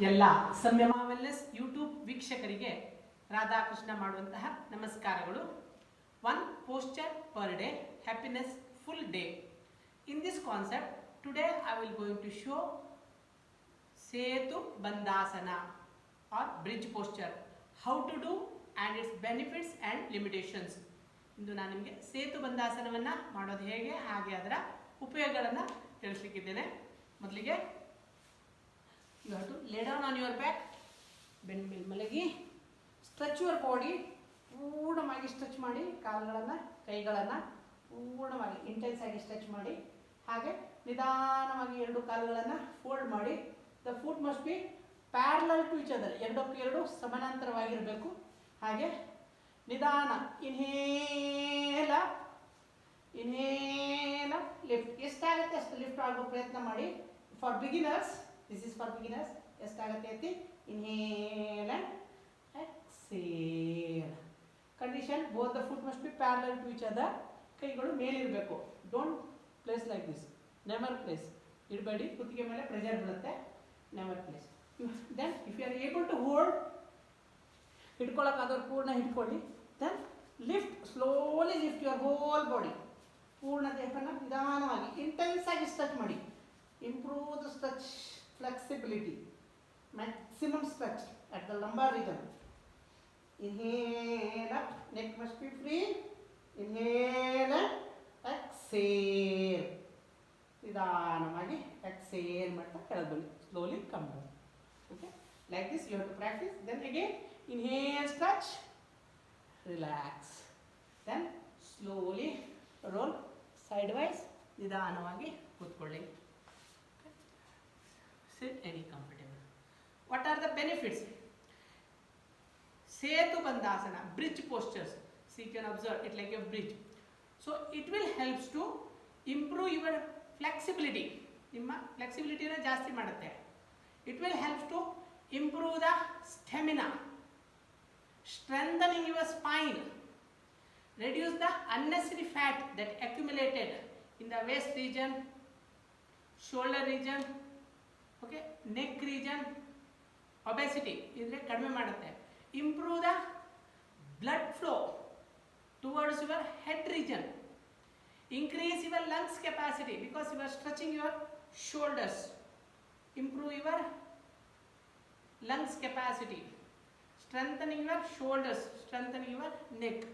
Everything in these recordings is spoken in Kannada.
ಎಲ್ಲ ಸಂಯಮ ವೆಲ್ನೆಸ್ ಯೂಟ್ಯೂಬ್ ವೀಕ್ಷಕರಿಗೆ ರಾಧಾಕೃಷ್ಣ ಮಾಡುವಂತಹ ನಮಸ್ಕಾರಗಳು. One posture per day, happiness full day. In this concept today I will going to show Setu Bandhasana or bridge posture, how to do and its benefits and limitations. ಇಂದು ನಾನು ನಿಮಗೆ ಸೇತು ಬಂದಾಸನವನ್ನು ಮಾಡೋದು ಹೇಗೆ, ಹಾಗೆ ಅದರ ಉಪಯೋಗಗಳನ್ನು ತಿಳಿಸಲಿಕ್ಕಿದ್ದೇನೆ. ಮೊದಲಿಗೆ you have to lay down on your back, ಬೆನ್ನ ಮೇಲೆ ಮಲಗಿ, ಸ್ಟ್ರೆಚ್ ಯುವರ್ ಬಾಡಿ, ಪೂರ್ಣವಾಗಿ ಸ್ಟ್ರೆಚ್ ಮಾಡಿ, ಕಾಲುಗಳನ್ನು ಕೈಗಳನ್ನು ಪೂರ್ಣವಾಗಿ ಇಂಟೆನ್ಸ್ ಆಗಿ ಸ್ಟ್ರೆಚ್ ಮಾಡಿ, ಹಾಗೆ ನಿಧಾನವಾಗಿ ಎರಡು ಕಾಲುಗಳನ್ನು ಫೋಲ್ಡ್ ಮಾಡಿ. The foot must be parallel to each other, ಎರಡಕ್ಕೂ ಎರಡು ಸಮಾನಾಂತರವಾಗಿರಬೇಕು. ಹಾಗೆ ನಿಧಾನ ಇನ್ಹೇಲ ಇನ್ಹೇಲ ಲಿಫ್ಟ್, ಎಷ್ಟಾಗುತ್ತೆ ಅಷ್ಟು ಲಿಫ್ಟ್ ಆಗೋ ಪ್ರಯತ್ನ ಮಾಡಿ. For beginners, this is for beginners, ಎಷ್ಟಾಗುತ್ತೆ ಎತ್ತಿ, inhale and exhale. Condition, both the foot must be parallel to each other. ಕೈಗಳು ಮೇಲಿರಬೇಕು. Don't place like this, never place. ಇಡಬೇಡಿ, ಕುತ್ತಿಗೆ ಮೇಲೆ ಪ್ರೆಷರ್ ಬೀಳುತ್ತೆ. Never place. Then if you are able to hold, ಹಿಡ್ಕೊಳ್ಳೋಕ್ಕಾದವ್ರು ಪೂರ್ಣ ಹಿಡ್ಕೊಳ್ಳಿ. Then lift, slowly lift your whole body. ಪೂರ್ಣ ದೇಹವನ್ನು ನಿಧಾನವಾಗಿ ಇಂಟೆನ್ಸ್ ಆಗಿ ಸ್ಟ್ರೆಚ್ ಮಾಡಿ. Improve the stretch, flexibility, maximum stretch at the lumbar region. Inhale up, neck must be free. Inhale and exhale. ನಿಧಾನವಾಗಿ exhale ಮಾಡ್ತಾ ಕೆಳಗೆ ಬನ್ನಿ. Slowly come down. Okay, like this you have to practice. Then again inhale, stretch, relax. Then slowly roll sidewise. ನಿಧಾನವಾಗಿ ಕೂತ್ಕೊಳ್ಳಿ. Sit any comfortable. What are the benefits? Setu Bandhasana, bridge postures. So you can observe it like a bridge. So it will help to improve your flexibility. Nimma flexibility na ಜಾಸ್ತಿ ಮಾಡುತ್ತೆ. It will help to improve the stamina, strengthening your spine, reduce the unnecessary fat that accumulated in the waist region, shoulder region, okay, neck region. Obesity ಇದ್ರೆ ಕಡಿಮೆ ಮಾಡುತ್ತೆ. Improve the blood flow towards your head region. Increase your lungs capacity because you are stretching your shoulders. Improve your lungs capacity, strengthening your shoulders, strengthening your neck.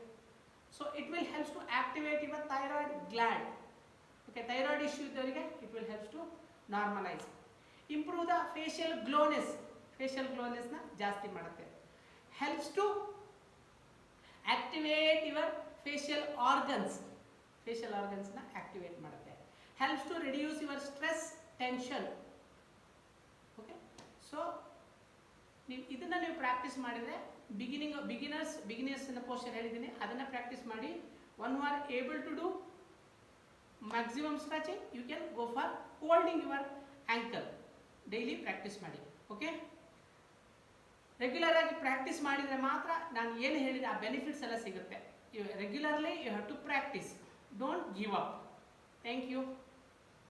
So it will helps to activate your thyroid gland. Okay, thyroid issue ಇದ್ದವರಿಗೆ it will helps to normalise. Improve the facial glowness, facial ಗ್ಲೋನೆಸ್ನ ಜಾಸ್ತಿ ಮಾಡುತ್ತೆ. Helps to activate your facial organs, facial ಆರ್ಗನ್ಸ್ನ ಆಕ್ಟಿವೇಟ್ ಮಾಡುತ್ತೆ. Helps to reduce your stress, tension. Okay, so ಇದನ್ನು ನೀವು ಪ್ರಾಕ್ಟೀಸ್ ಮಾಡಿದರೆ ಬಿಗಿನರ್ಸ್ನ ಪೋಸ್ಚರ್ ಹೇಳಿದ್ದೀನಿ, ಅದನ್ನು ಪ್ರಾಕ್ಟೀಸ್ ಮಾಡಿ. One who are able to do maximum stretching, you can go for holding your ankle. Daily practice ಮಾಡಿ. ಓಕೆ, ರೆಗ್ಯುಲರ್ ಆಗಿ ಪ್ರಾಕ್ಟೀಸ್ ಮಾಡಿದರೆ ಮಾತ್ರ ನಾನು ಏನು ಹೇಳಿದೆ ಆ ಬೆನಿಫಿಟ್ಸ್ ಎಲ್ಲ ಸಿಗುತ್ತೆ. Regularly you have to practice. Don't give up. Thank you.